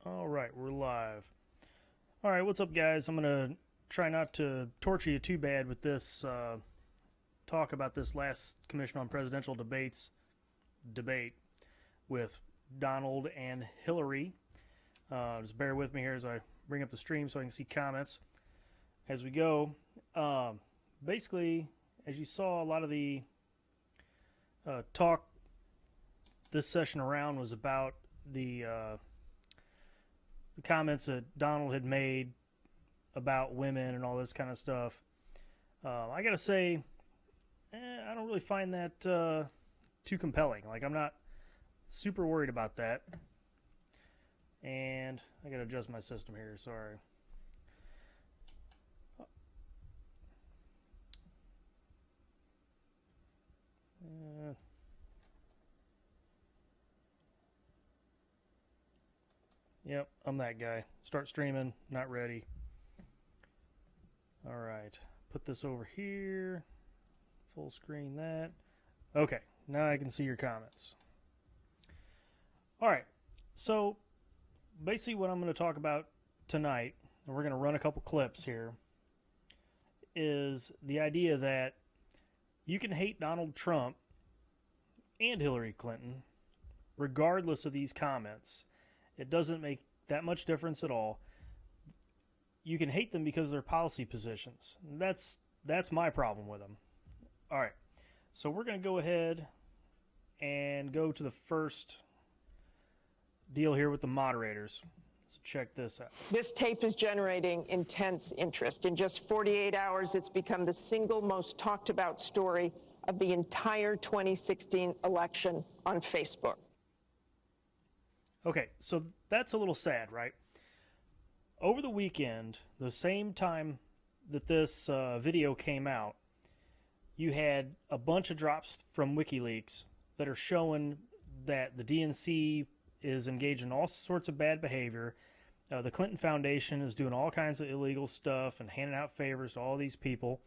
All right, we're live. All right, what's up, guys? I'm going to try not to torture you too bad with this talk about this last Commission on Presidential Debates debate with Donald and Hillary. Just bear with me here as I bring up the stream so I can see comments as we go. Basically, as you saw, a lot of the talk this session around was about the comments that Donald had made about women and all this kind of stuff. I gotta say, I don't really find that too compelling. Like, I'm not super worried about that. And I gotta adjust my system here, sorry. Yep, I'm that guy. Start streaming, not ready. All right, put this over here. Full screen that. Okay, now I can see your comments. All right, so basically what I'm going to talk about tonight, and we're going to run a couple clips here, is the idea that you can hate Donald Trump and Hillary Clinton regardless of these comments. It doesn't make that much difference at all. You can hate them because of their policy positions. That's my problem with them. All right, so we're going to go ahead and go to the first deal here with the moderators. So check this out. This tape is generating intense interest. In just 48 hours, it's become the single most talked about story of the entire 2016 election on Facebook. Okay, so that's a little sad, right? Over the weekend, the same time that this video came out, you had a bunch of drops from WikiLeaks that are showing that the DNC is engaged in all sorts of bad behavior. The Clinton Foundation is doing all kinds of illegal stuff and handing out favors to all these people.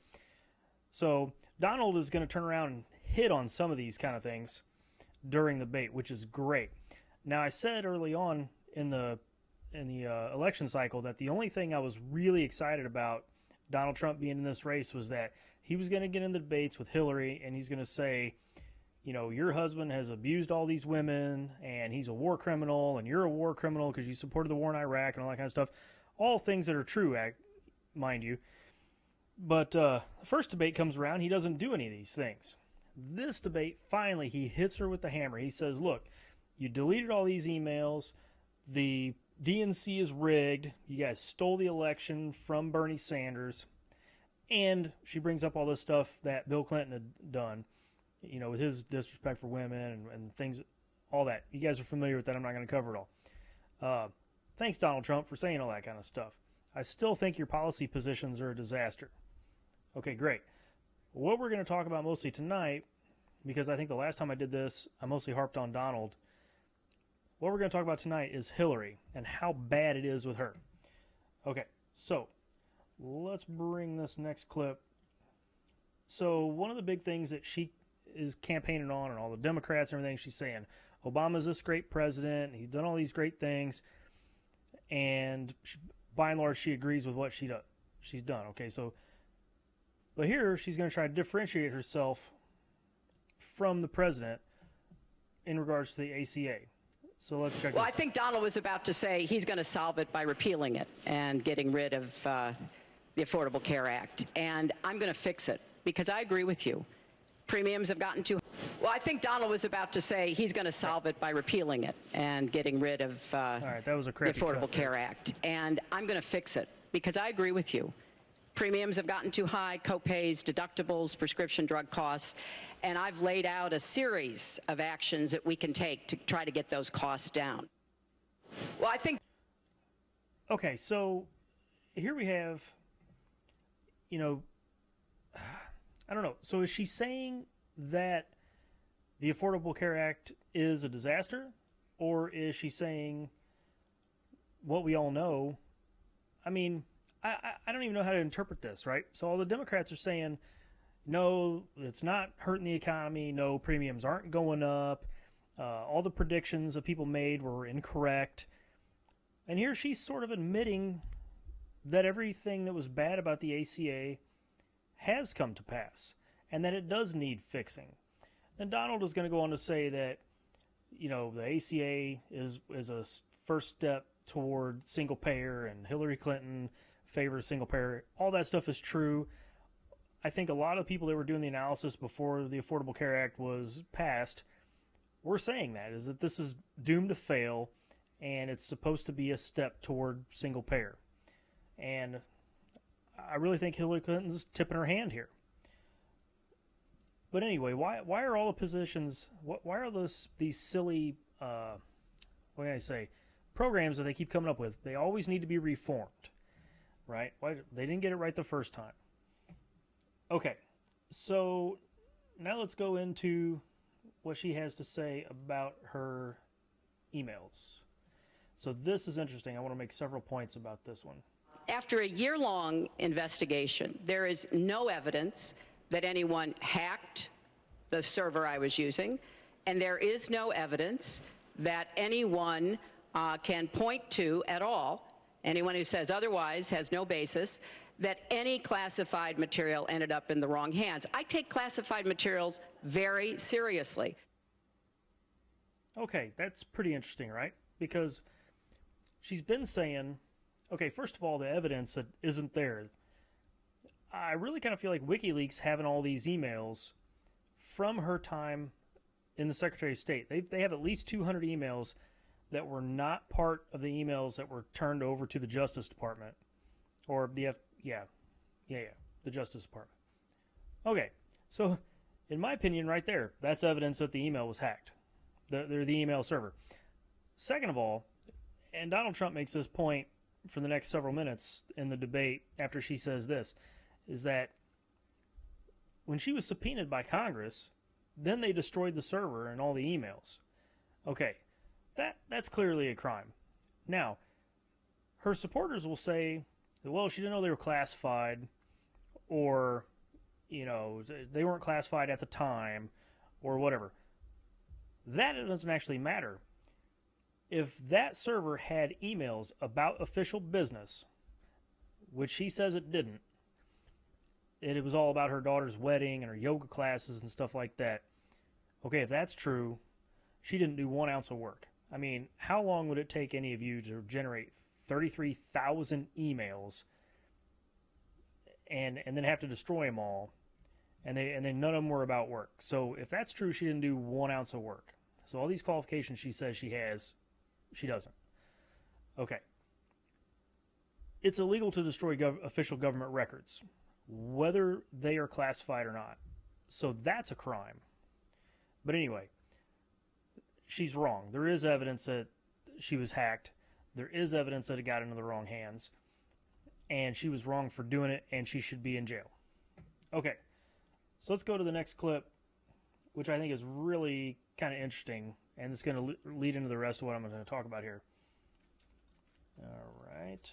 So Donald is going to turn around and hit on some of these kind of things during the debate, which is great. Now, I said early on in the election cycle that the only thing I was really excited about Donald Trump being in this race was that he was going to get in the debates with Hillary and he's going to say, you know, your husband has abused all these women and he's a war criminal and you're a war criminal because you supported the war in Iraq and all that kind of stuff. All things that are true, mind you. But the first debate comes around, he doesn't do any of these things. This debate, finally, he hits her with the hammer. He says, look, you deleted all these emails. The DNC is rigged. You guys stole the election from Bernie Sanders. And she brings up all this stuff that Bill Clinton had done, you know, with his disrespect for women and things, all that. You guys are familiar with that. I'm not going to cover it all. Thanks, Donald Trump, for saying all that kind of stuff. I still think your policy positions are a disaster. Okay, great. What we're going to talk about mostly tonight, because I think the last time I did this, I mostly harped on Donald. What we're going to talk about tonight is Hillary and how bad it is with her. Okay, so let's bring this next clip. So one of the big things that she is campaigning on and all the Democrats and everything, she's saying, Obama's this great president, he's done all these great things, and she, by and large, she agrees with what she's done. Okay, so, but here she's going to try to differentiate herself from the president in regards to the ACA. So let's check this out. I think Donald was about to say he's going to solve it by repealing it and getting rid of the Affordable Care Act. And I'm going to fix it because I agree with you. Premiums have gotten too. Well, I think Donald was about to say he's going to solve it by repealing it and getting rid of all right, that was a the Affordable Care Act. And I'm going to fix it because I agree with you. Premiums have gotten too high, co-pays, deductibles, prescription drug costs, and I've laid out a series of actions that we can take to try to get those costs down. Well, I think... Okay, so here we have, you know, I don't know. So is she saying that the Affordable Care Act is a disaster? Or is she saying what we all know? I mean... I don't even know how to interpret this, right? So all the Democrats are saying, no, it's not hurting the economy. No, premiums aren't going up. All the predictions that people made were incorrect. And here she's sort of admitting that everything that was bad about the ACA has come to pass and that it does need fixing. And Donald is going to go on to say that, you know, the ACA is a first step toward single payer, and Hillary Clinton favors single payer. All that stuff is true. I think a lot of people that were doing the analysis before the Affordable Care Act was passed were saying that, is that this is doomed to fail and it's supposed to be a step toward single payer. And I really think Hillary Clinton's tipping her hand here. But anyway, why are all the positions, why are these silly, what can I say, programs that they keep coming up with? They always need to be reformed, right? Why, they didn't get it right the first time. Okay, so now let's go into what she has to say about her emails. So this is interesting. I want to make several points about this one. After a year-long investigation, there is no evidence that anyone hacked the server I was using, and there is no evidence that anyone can point to at all, anyone who says otherwise has no basis, that any classified material ended up in the wrong hands. I take classified materials very seriously. Okay, that's pretty interesting, right? Because she's been saying, okay, first of all, the evidence that isn't there. I really kind of feel like WikiLeaks having all these emails from her time in the Secretary of State. They have at least 200 emails that were not part of the emails that were turned over to the Justice Department. Or the the Justice Department. Okay, so in my opinion right there, that's evidence that the email was hacked. The email server. Second of all, and Donald Trump makes this point for the next several minutes in the debate after she says this, is that when she was subpoenaed by Congress, then they destroyed the server and all the emails. Okay, that's clearly a crime. Now, her supporters will say, well, she didn't know they were classified, or, you know, they weren't classified at the time, or whatever. That doesn't actually matter. If that server had emails about official business, which she says it didn't, it was all about her daughter's wedding and her yoga classes and stuff like that. Okay, if that's true, she didn't do 1 ounce of work. I mean, how long would it take any of you to generate 33,000 emails and then have to destroy them all, and then none of them were about work? So if that's true, she didn't do 1 ounce of work. So all these qualifications she says she has, she doesn't. Okay. It's illegal to destroy official government records, whether they are classified or not. So that's a crime. But anyway, she's wrong. There is evidence that she was hacked. There is evidence that it got into the wrong hands. And she was wrong for doing it, and she should be in jail. Okay. So let's go to the next clip, which I think is really kind of interesting, and it's going to lead into the rest of what I'm going to talk about here. All right.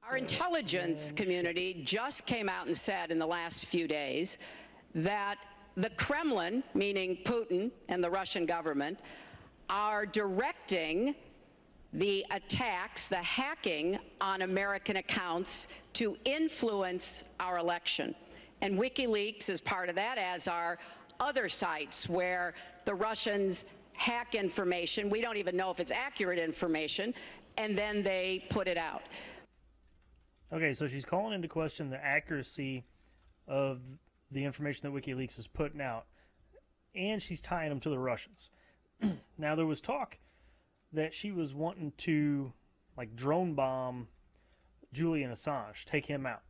Our intelligence community just came out and said in the last few days that the Kremlin, meaning Putin and the Russian government, are directing the attacks, the hacking on American accounts to influence our election. And WikiLeaks is part of that, as are other sites where the Russians hack information. We don't even know if it's accurate information, and then they put it out. Okay, so she's calling into question the accuracy of the information that WikiLeaks is putting out, and she's tying them to the Russians. Now, there was talk that she was wanting to, like, drone bomb Julian Assange, take him out.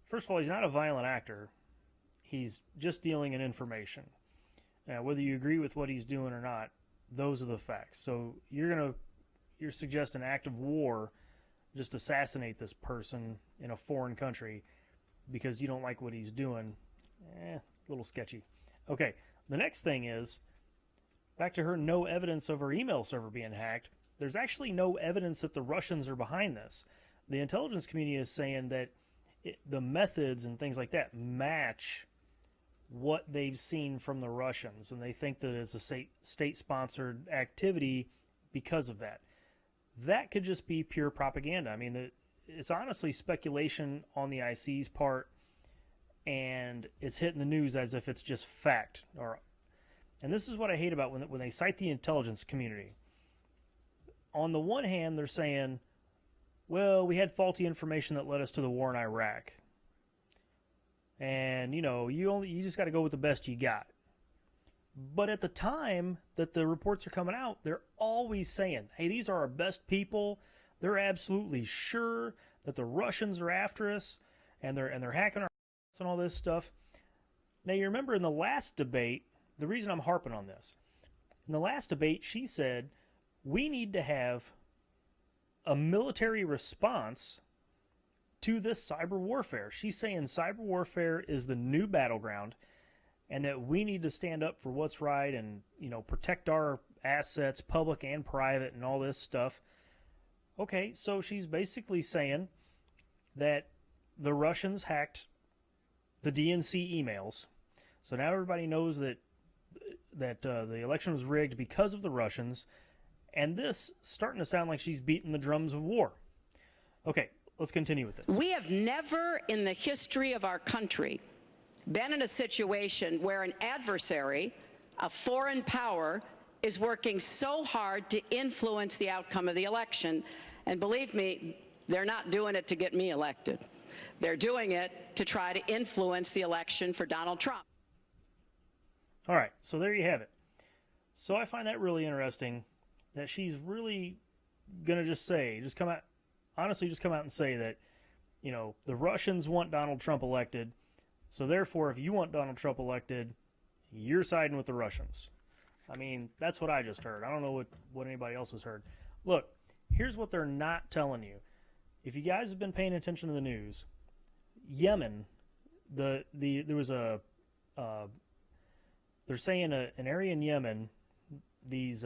First of all, he's not a violent actor. He's just dealing in information. Now, whether you agree with what he's doing or not, those are the facts. So you're suggesting an act of war, just assassinate this person in a foreign country because you don't like what he's doing. A little sketchy. Okay, the next thing is, back to her no evidence of her email server being hacked. There's actually no evidence that the Russians are behind this. The intelligence community is saying that the methods and things like that match what they've seen from the Russians, and they think that it's a state-sponsored activity because of that. That could just be pure propaganda. I mean, it's honestly speculation on the IC's part, and it's hitting the news as if it's just fact. And this is what I hate about when they cite the intelligence community. On the one hand, they're saying, well, we had faulty information that led us to the war in Iraq. And, you just got to go with the best you got. But at the time that the reports are coming out, they're always saying, hey, these are our best people. They're absolutely sure that the Russians are after us, and they're hacking our and all this stuff. Now, you remember in the last debate, the reason I'm harping on this, in the last debate, she said, we need to have a military response to this cyber warfare. She's saying cyber warfare is the new battleground, and that we need to stand up for what's right and, protect our assets, public and private, and all this stuff. Okay, so she's basically saying that the Russians hacked the DNC emails. So now everybody knows that the election was rigged because of the Russians, and this starting to sound like she's beating the drums of war. Okay, let's continue with this. We have never in the history of our country been in a situation where an adversary, a foreign power, is working so hard to influence the outcome of the election. And believe me, they're not doing it to get me elected. They're doing it to try to influence the election for Donald Trump. All right, so there you have it. So I find that really interesting that she's really going to just come out and say that, the Russians want Donald Trump elected. So therefore, if you want Donald Trump elected, you're siding with the Russians. I mean, that's what I just heard. I don't know what anybody else has heard. Look, here's what they're not telling you. If you guys have been paying attention to the news, Yemen, there was they're saying an area in Yemen, these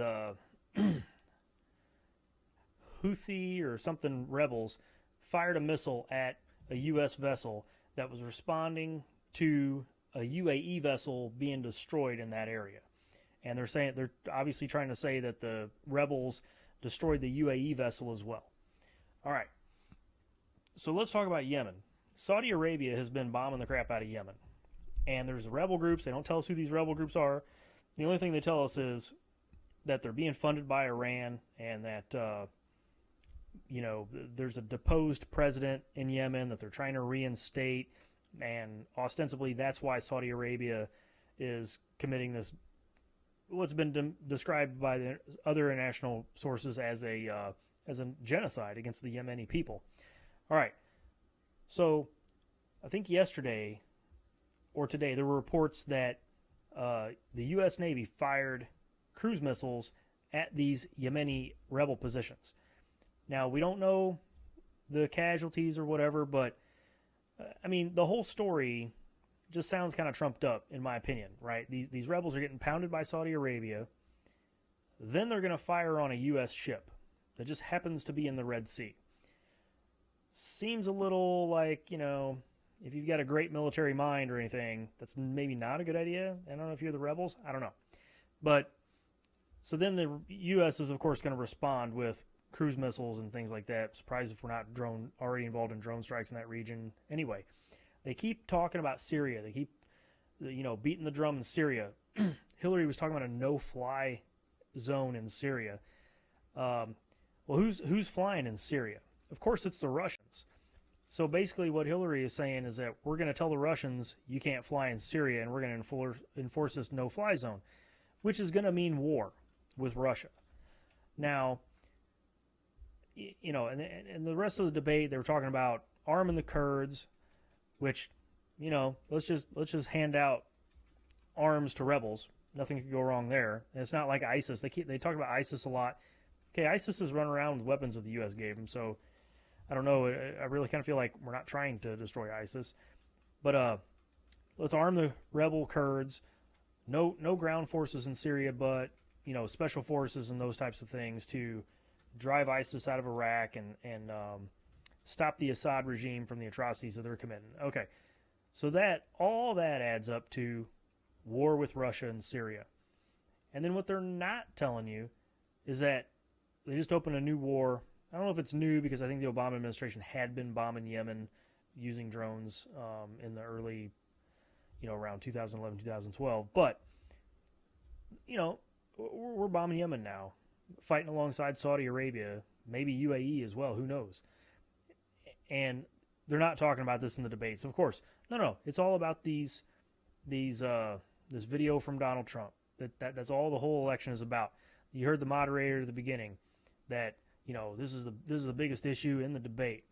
Houthi or something rebels fired a missile at a U.S. vessel that was responding to a UAE vessel being destroyed in that area. And they're obviously trying to say that the rebels destroyed the UAE vessel as well. All right. So let's talk about Yemen. Saudi Arabia has been bombing the crap out of Yemen. And there's rebel groups. They don't tell us who these rebel groups are. The only thing they tell us is that they're being funded by Iran, and that there's a deposed president in Yemen that they're trying to reinstate, and ostensibly that's why Saudi Arabia is committing this, what's been described by the other international sources as a genocide against the Yemeni people. All right, so I think yesterday or today there were reports that the U.S. Navy fired cruise missiles at these Yemeni rebel positions. Now, we don't know the casualties or whatever, but, I mean, the whole story just sounds kind of trumped up, in my opinion, right? These rebels are getting pounded by Saudi Arabia. Then they're going to fire on a U.S. ship that just happens to be in the Red Sea. Seems a little like, if you've got a great military mind or anything, that's maybe not a good idea. I don't know if you're the rebels. I don't know. But, so then the U.S. is, of course, going to respond with cruise missiles and things like that. Surprised if we're not already involved in drone strikes in that region. Anyway, they keep talking about Syria. They keep, beating the drum in Syria. Hillary was talking about a no-fly zone in Syria. Well, who's flying in Syria? Of course, it's the Russians. So basically what Hillary is saying is that we're going to tell the Russians you can't fly in Syria, and we're going to enforce this no-fly zone, which is going to mean war with Russia. Now, and the rest of the debate, they were talking about arming the Kurds, which, let's just hand out arms to rebels. Nothing could go wrong there. And it's not like ISIS. They talk about ISIS a lot. Okay, ISIS is running around with weapons that the U.S. gave them, so I don't know. I really kind of feel like we're not trying to destroy ISIS. But let's arm the rebel Kurds. No ground forces in Syria, but, special forces and those types of things to drive ISIS out of Iraq and stop the Assad regime from the atrocities that they're committing. Okay, so all that adds up to war with Russia and Syria. And then what they're not telling you is that they just opened a new war. I don't know if it's new because I think the Obama administration had been bombing Yemen using drones in the early, around 2011, 2012. But, we're bombing Yemen now, fighting alongside Saudi Arabia, maybe UAE as well, who knows. And they're not talking about this in the debates, of course. No, it's all about this video from Donald Trump. That's all the whole election is about. You heard the moderator at the beginning that this is the biggest issue in the debate.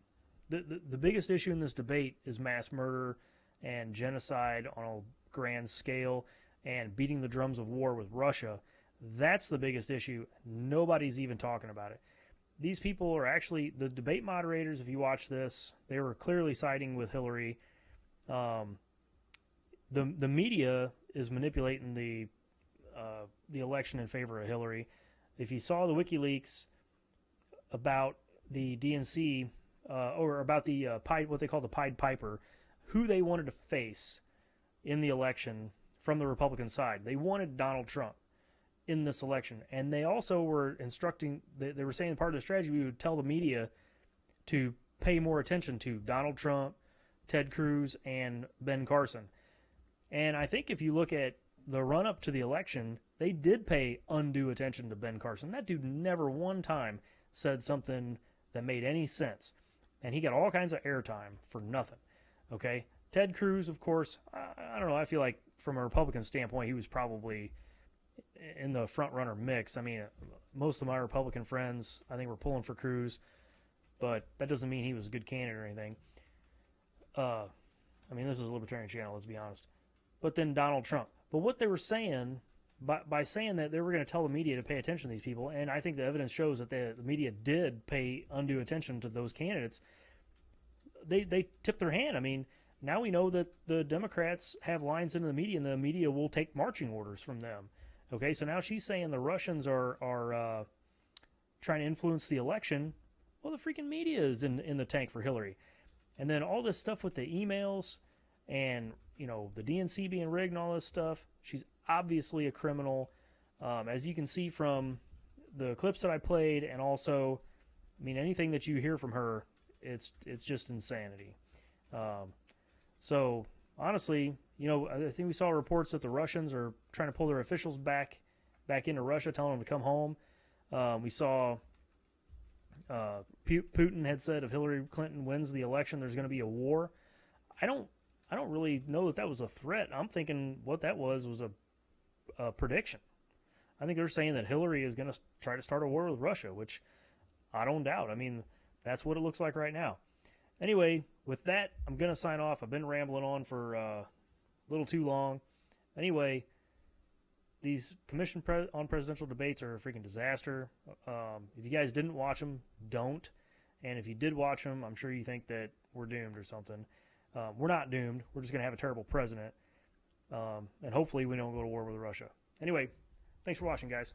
The biggest issue in this debate is mass murder and genocide on a grand scale and beating the drums of war with Russia. That's the biggest issue. Nobody's even talking about it. These people are actually, the debate moderators, if you watch this, they were clearly siding with Hillary. The media is manipulating the election in favor of Hillary. If you saw the WikiLeaks about the DNC, or about the what they call the Pied Piper, who they wanted to face in the election from the Republican side, they wanted Donald Trump in this election. And they also were instructing, they were saying part of the strategy, we would tell the media to pay more attention to Donald Trump, Ted Cruz, and Ben Carson. And I think if you look at the run-up to the election, they did pay undue attention to Ben Carson. That dude never one time said something that made any sense. And he got all kinds of airtime for nothing. Okay? Ted Cruz, of course, I don't know, I feel like from a Republican standpoint, he was probably in the front-runner mix. I mean, most of my Republican friends, I think, were pulling for Cruz, but that doesn't mean he was a good candidate or anything. I mean, this is a libertarian channel, let's be honest. But then Donald Trump. But what they were saying, by saying that they were going to tell the media to pay attention to these people, and I think the evidence shows that the media did pay undue attention to those candidates, they tipped their hand. I mean, now we know that the Democrats have lines into the media, and the media will take marching orders from them. Okay, so now she's saying the Russians are trying to influence the election. Well, the freaking media is in the tank for Hillary. And then all this stuff with the emails and, the DNC being rigged and all this stuff. She's obviously a criminal. As you can see from the clips that I played, and also, I mean, anything that you hear from her, it's just insanity. So, honestly, I think we saw reports that the Russians are trying to pull their officials back into Russia, telling them to come home. We saw Putin had said if Hillary Clinton wins the election, there's going to be a war. I don't really know that was a threat. I'm thinking what that was a prediction. I think they're saying that Hillary is going to try to start a war with Russia, which I don't doubt. I mean, that's what it looks like right now. Anyway, with that, I'm going to sign off. I've been rambling on for a little too long. Anyway, these commission on presidential debates are a freaking disaster. If you guys didn't watch them, don't. And if you did watch them, I'm sure you think that we're doomed or something. We're not doomed. We're just going to have a terrible president. And hopefully we don't go to war with Russia. Anyway, thanks for watching, guys.